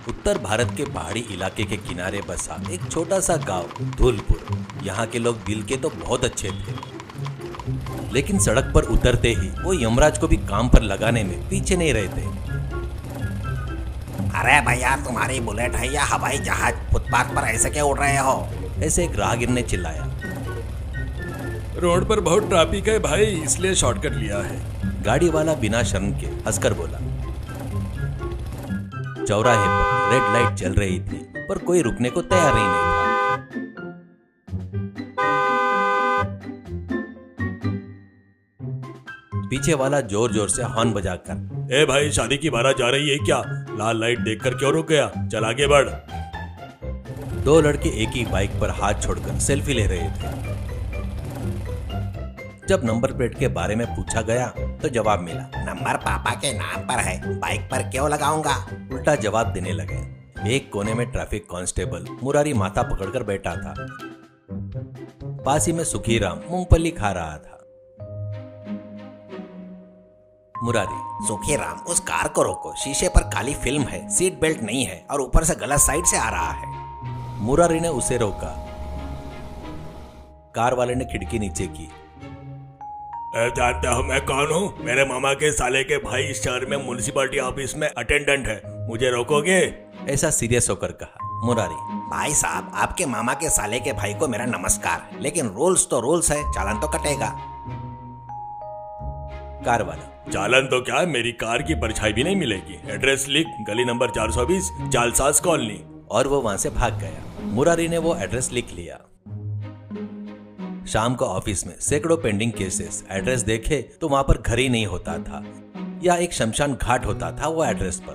उत्तर भारत के पहाड़ी इलाके के किनारे बसा एक छोटा सा गांव धूलपुर। यहाँ के लोग दिल के तो बहुत अच्छे थे, लेकिन सड़क पर उतरते ही वो यमराज को भी काम पर लगाने में पीछे नहीं रहते। अरे भैया, तुम्हारी बुलेट है या हवाई जहाज? फुटपाथ पर ऐसे क्यों उड़ रहे हो? ऐसे एक राहगीर ने चिल्लाया। रोड पर बहुत ट्रैफिक है भाई, इसलिए शॉर्टकट लिया है। गाड़ी वाला बिना शर्म के हंसकर बोला। चौराहे पर रेड लाइट जल रही थी, पर कोई रुकने को तैयार ही नहीं था। पीछे वाला जोर जोर से हॉर्न बजाकर, ए भाई, शादी की बारात जा रही है क्या? लाल लाइट देखकर क्यों रुक गया? चल आगे बढ़। दो लड़के एक ही बाइक पर हाथ छोड़कर सेल्फी ले रहे थे। जब नंबर प्लेट के बारे में पूछा गया तो जवाब मिला, नंबर पापा के नाम पर है, बाइक पर क्यों लगाऊंगा? उल्टा जवाब देने लगे। एक कोने में ट्रैफिक कांस्टेबल मुरारी माथा पकड़कर बैठा था। पास ही में सुखीराम मूंगफली खा रहा था। मुरारी, सुखीराम, उस कार को रोको, शीशे पर काली फिल्म है, सीट बेल्ट नहीं है और ऊपर से गलत साइड से आ रहा है। मुरारी ने उसे रोका। कार वाले ने खिड़की नीचे की। जानता हूँ मैं कौन हूँ? मेरे मामा के साले के भाई इस शहर में म्युनिसिपैलिटी ऑफिस में अटेंडेंट है, मुझे रोकोगे? ऐसा सीरियस होकर कहा मुरारी। भाई साहब, आपके मामा के साले के भाई को मेरा नमस्कार, लेकिन रूल्स तो रूल्स है, चालान तो कटेगा। कार वाला, चालान तो क्या, मेरी कार की परछाई भी नहीं मिलेगी। एड्रेस लिख, गली नंबर 420, जालसाज कॉलोनी। और वो वहां से भाग गया। मुरारी ने वो एड्रेस लिख लिया। शाम को ऑफिस में सैकड़ों पेंडिंग केसेस। एड्रेस देखे तो वहां पर घर ही नहीं होता था, या एक शमशान घाट होता था वो एड्रेस पर।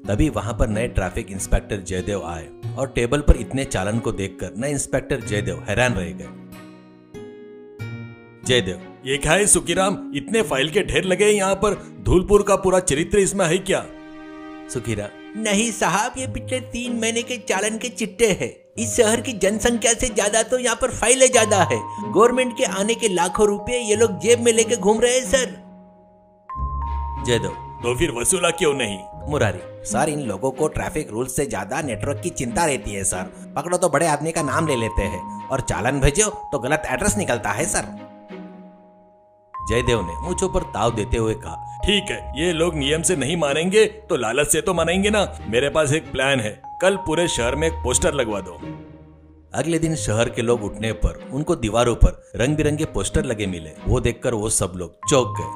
तभी वहां पर नए ट्रैफिक इंस्पेक्टर जयदेव आए और टेबल पर इतने चालान को देखकर नए इंस्पेक्टर जयदेव हैरान रह गए। जयदेव, ये क्या है सुखीराम? इतने फाइल के ढेर लगे यहाँ पर, धूलपुर का पूरा चरित्र इसमें है क्या? सुखीराम, नहीं साहब, ये पिछले 3 महीने के चालान के चिट्टे हैं। इस शहर की जनसंख्या से ज्यादा तो यहाँ पर फाइलें ज्यादा है। गवर्नमेंट के आने के लाखों रुपए ये लोग जेब में लेके घूम रहे हैं सर। जयदेव, तो फिर वसूला क्यों नहीं? मुरारी, सर, इन लोगों को ट्रैफिक रूल्स से ज्यादा नेटवर्क की चिंता रहती है सर। पकड़ो तो बड़े आदमी का नाम ले लेते हैं और चालान भेजो तो गलत एड्रेस निकलता है सर। जयदेव ने मूंछों पर ताव देते हुए कहा, ठीक है, ये लोग नियम से नहीं मानेंगे तो लालच से तो मानेंगे ना। मेरे पास एक प्लान है, कल पूरे शहर में एक पोस्टर लगवा दो। अगले दिन शहर के लोग उठने पर उनको दीवारों पर रंग बिरंगे पोस्टर लगे मिले। वो देखकर वो सब लोग चौंक गए।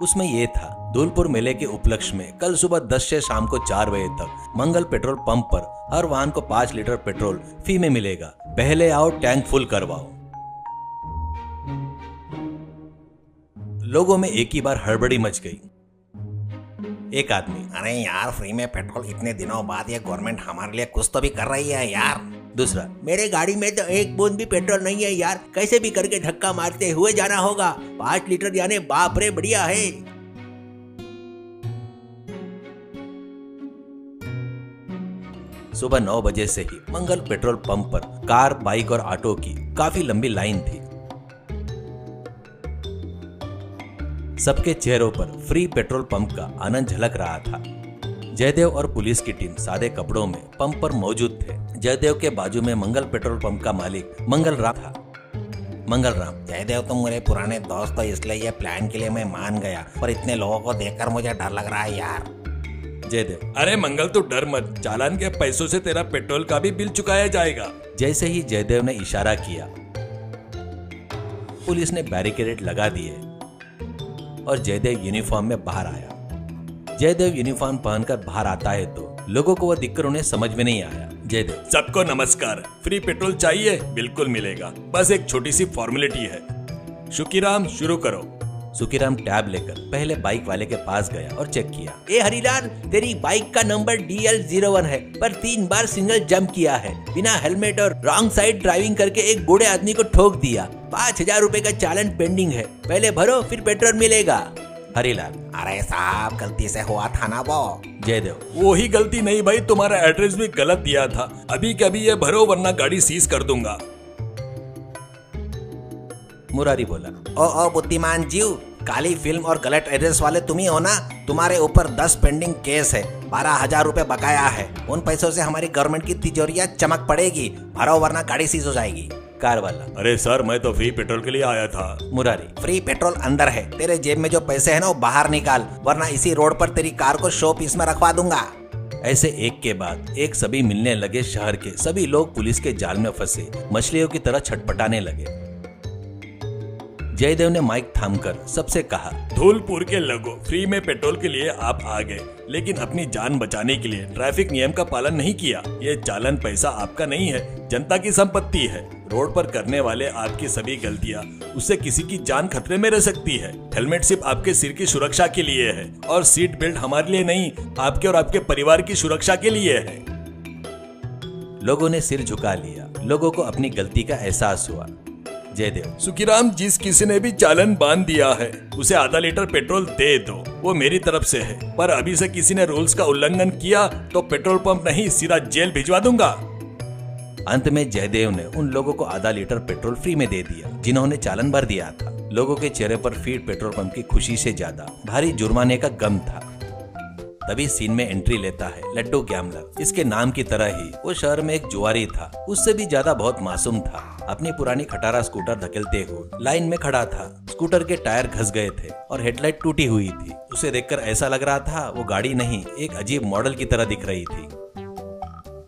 उसमें ये था, धूलपुर मेले के उपलक्ष्य में कल सुबह 10 से शाम को 4 बजे तक मंगल पेट्रोल पंप पर हर वाहन को 5 लीटर पेट्रोल फ्री में मिलेगा। पहले आओ, टैंक फुल करवाओ। लोगों में एक ही बार हड़बड़ी मच गई। एक आदमी, अरे यार, फ्री में पेट्रोल इतने दिनों बाद ये गवर्नमेंट हमारे लिए कुछ तो भी कर रही है यार। दूसरा, मेरे गाड़ी में तो एक बूंद भी पेट्रोल नहीं है यार, कैसे भी करके धक्का मारते हुए जाना होगा। 5 लीटर यानी बाप रे, बढ़िया है। सुबह 9 बजे से ही मंगल पेट्रोल पंप पर कार, बाइक और ऑटो की काफी लंबी लाइन थी। सबके चेहरों पर फ्री पेट्रोल पंप का आनंद झलक रहा था। जयदेव और पुलिस की टीम सादे कपड़ों में पंप पर मौजूद थे। जयदेव के बाजू में मंगल पेट्रोल पंप का मालिक मंगलराम था। मंगलराम, जयदेव तुम मेरे पुराने दोस्त हो, इसलिए ये प्लान के लिए मैं मान गया, पर इतने लोगों को देखकर मुझे डर लग रहा है यार। जयदेव, अरे मंगल, तू डर मत, चालान के पैसों से तेरा पेट्रोल का भी बिल चुकाया जाएगा। जैसे ही जयदेव ने इशारा किया, पुलिस ने बैरिकेड लगा दिए और जयदेव यूनिफॉर्म में बाहर आया। जयदेव यूनिफॉर्म पहनकर बाहर आता है तो लोगों को वह दिखकर उन्हें समझ में नहीं आया। जयदेव, सबको नमस्कार, फ्री पेट्रोल चाहिए? बिल्कुल मिलेगा, बस एक छोटी सी फॉर्मेलिटी है। सुखीराम, शुरू करो। सुखीराम टैब लेकर पहले बाइक वाले के पास गया और चेक किया। ए हरिलाल, तेरी बाइक का नंबर DL01 है, पर 3 बार सिंगल जंप किया है। बिना हेलमेट और रॉन्ग साइड ड्राइविंग करके एक बूढ़े आदमी को ठोक दिया। 5000 रुपए का चालान पेंडिंग है, पहले भरो फिर पेट्रोल मिलेगा। हरिलाल, अरे साहब, गलती से हुआ था ना वो। जयदेव, वो ही गलती नहीं भाई, तुम्हारा एड्रेस भी गलत दिया था। अभी के अभी ये भरो वरना गाड़ी सीज कर दूंगा। मुरारी बोला, ओ बुद्धिमान जीव, काली फिल्म और गलत एड्रेस वाले तुम ही हो ना? तुम्हारे ऊपर 10 पेंडिंग केस है, 12,000 रुपए बकाया है। उन पैसों से हमारी गवर्नमेंट की तिजोरियां चमक पड़ेगी। भरो वरना गाड़ी सीज हो जाएगी। कार वाला, अरे सर मैं तो फ्री पेट्रोल के लिए आया था। मुरारी, फ्री पेट्रोल अंदर है, तेरे जेब में जो पैसे है ना वो बाहर निकाल, वरना इसी रोड पर तेरी कार को शो पीस में रखवा दूंगा। ऐसे एक के बाद एक सभी मिलने लगे। शहर के सभी लोग पुलिस के जाल में फंसे मछलियों की तरह छटपटाने लगे। जयदेव ने माइक थामकर सबसे कहा, धूलपुर के लोगों, फ्री में पेट्रोल के लिए आप आ गए, लेकिन अपनी जान बचाने के लिए ट्रैफिक नियम का पालन नहीं किया। ये चालान पैसा आपका नहीं है, जनता की संपत्ति है। रोड पर करने वाले आपकी सभी गलतियां, उससे किसी की जान खतरे में रह सकती है। हेलमेट सिर्फ आपके सिर की सुरक्षा के लिए है और सीट बेल्ट हमारे लिए नहीं, आपके और आपके परिवार की सुरक्षा के लिए है। लोगों ने सिर झुका लिया। लोगों को अपनी गलती का एहसास हुआ। जयदेव, सुखीराम, जिस किसी ने भी चालान बांध दिया है उसे आधा लीटर पेट्रोल दे दो, वो मेरी तरफ से है। पर अभी से किसी ने रूल्स का उल्लंघन किया तो पेट्रोल पंप नहीं, सीधा जेल भिजवा दूंगा। अंत में जयदेव ने उन लोगों को आधा लीटर पेट्रोल फ्री में दे दिया जिन्होंने चालान भर दिया था। लोगों के चेहरे पर फीड पेट्रोल पंप की खुशी से ज्यादा भारी जुर्माने का गम था। तभी सीन में एंट्री लेता है लड्डू गैमलर। इसके नाम की तरह ही वो शहर में एक जुआरी था, उससे भी ज्यादा बहुत मासूम था। अपनी पुरानी खटारा स्कूटर धकेलते हुए लाइन में खड़ा था। स्कूटर के टायर घस गए थे और हेडलाइट टूटी हुई थी। उसे देखकर ऐसा लग रहा था वो गाड़ी नहीं, एक अजीब मॉडल की तरह दिख रही थी।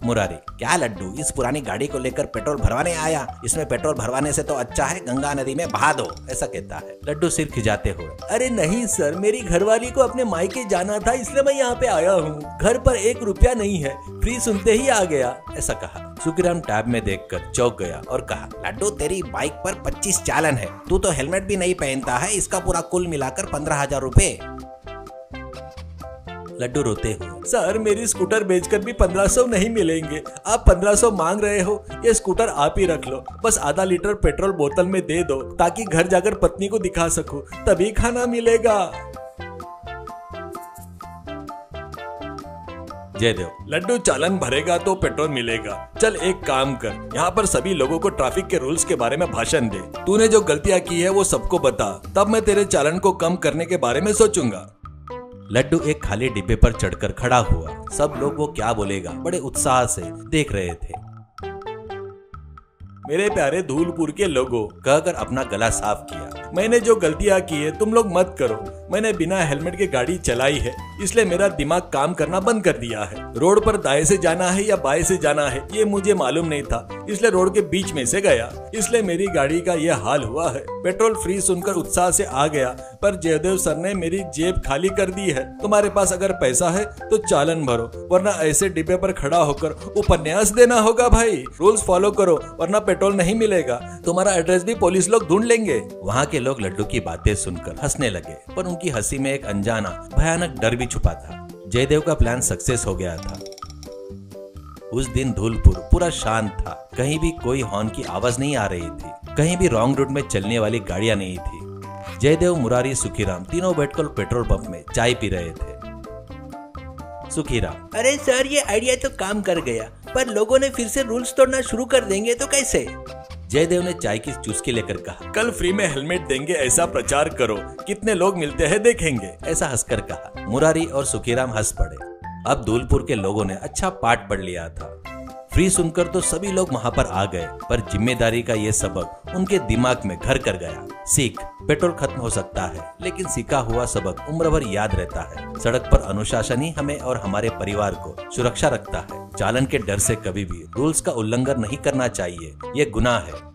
मुरारी, क्या लड्डू, इस पुरानी गाड़ी को लेकर पेट्रोल भरवाने आया? इसमें पेट्रोल भरवाने से तो अच्छा है गंगा नदी में बहा दो, ऐसा कहता है। लड्डू सिर खिजाते हुए, अरे नहीं सर, मेरी घरवाली को अपने मायके जाना था इसलिए मैं यहाँ पे आया हूँ। घर पर 1 रुपया नहीं है, फ्री सुनते ही आ गया, ऐसा कहा। सुखीराम टैब में देखकर चौंक गया और कहा, लड्डू तेरी बाइक पर 25 चालान है, तू तो हेलमेट भी नहीं पहनता है, इसका पूरा कुल मिलाकर 15,000 रुपए। लड्डू रोते हुए, सर मेरी स्कूटर बेचकर भी 1500 नहीं मिलेंगे। आप 1500 मांग रहे हो, ये स्कूटर आप ही रख लो। बस आधा लीटर पेट्रोल बोतल में दे दो ताकि घर जाकर पत्नी को दिखा सकूं, तभी खाना मिलेगा। जयदेव, लड्डू, चालान भरेगा तो पेट्रोल मिलेगा। चल एक काम कर, यहाँ पर सभी लोगों को ट्रैफिक के रूल्स के बारे में भाषण दे। तूने जो गलतियाँ की है वो सबको बता, तब मैं तेरे चालान को कम करने के बारे में सोचूंगा। लड्डू एक खाली डिब्बे पर चढ़कर खड़ा हुआ। सब लोग वो क्या बोलेगा बड़े उत्साह से देख रहे थे। मेरे प्यारे धूलपुर के लोगों, कहकर अपना गला साफ किया। मैंने जो गलतियां की है तुम लोग मत करो। मैंने बिना हेलमेट के गाड़ी चलाई है, इसलिए मेरा दिमाग काम करना बंद कर दिया है। रोड पर दाएं से जाना है या बाएं से जाना है ये मुझे मालूम नहीं था, इसलिए रोड के बीच में से गया, इसलिए मेरी गाड़ी का ये हाल हुआ है। पेट्रोल फ्री सुनकर उत्साह से आ गया, पर जयदेव सर ने मेरी जेब खाली कर दी है। तुम्हारे पास अगर पैसा है तो चालान भरो, वरना ऐसे डिब्बे पर खड़ा होकर उपन्यास देना होगा। भाई रूल्स फॉलो करो, वरना पेट्रोल नहीं मिलेगा। तुम्हारा एड्रेस भी पुलिस लोग ढूंढ लेंगे। वहाँ के लोग लड्डू की बातें सुनकर हंसने लगे, पर उनकी हंसी में एक अनजाना भयानक डर भी छुपा था। जयदेव का प्लान सक्सेस हो गया था। उस दिन धूलपुर पूरा शांत था। कहीं भी कोई हॉर्न की आवाज नहीं आ रही थी, कहीं भी रॉन्ग रूट में चलने वाली गाड़ियां नहीं थी। जयदेव, मुरारी, सुखीराम तीनों बैठकर पेट्रोल पंप में चाय पी रहे थे। सुखीराम, अरे सर ये आइडिया तो काम कर गया, पर लोगों ने फिर से रूल्स तोड़ना शुरू कर देंगे तो कैसे? जयदेव ने चाय की चुस्की लेकर कहा, कल फ्री में हेलमेट देंगे ऐसा प्रचार करो, कितने लोग मिलते हैं देखेंगे, ऐसा हंसकर कहा। मुरारी और सुखीराम हंस पड़े। अब धूलपुर के लोगों ने अच्छा पाठ पढ़ लिया था। फ्री सुनकर तो सभी लोग वहां पर आ गए, पर जिम्मेदारी का ये सबक उनके दिमाग में घर कर गया। सीख, पेट्रोल खत्म हो सकता है, लेकिन सीखा हुआ सबक उम्र भर याद रहता है। सड़क पर अनुशासन ही हमें और हमारे परिवार को सुरक्षा रखता है। चालान के डर से कभी भी रूल्स का उल्लंघन नहीं करना चाहिए, ये गुनाह है।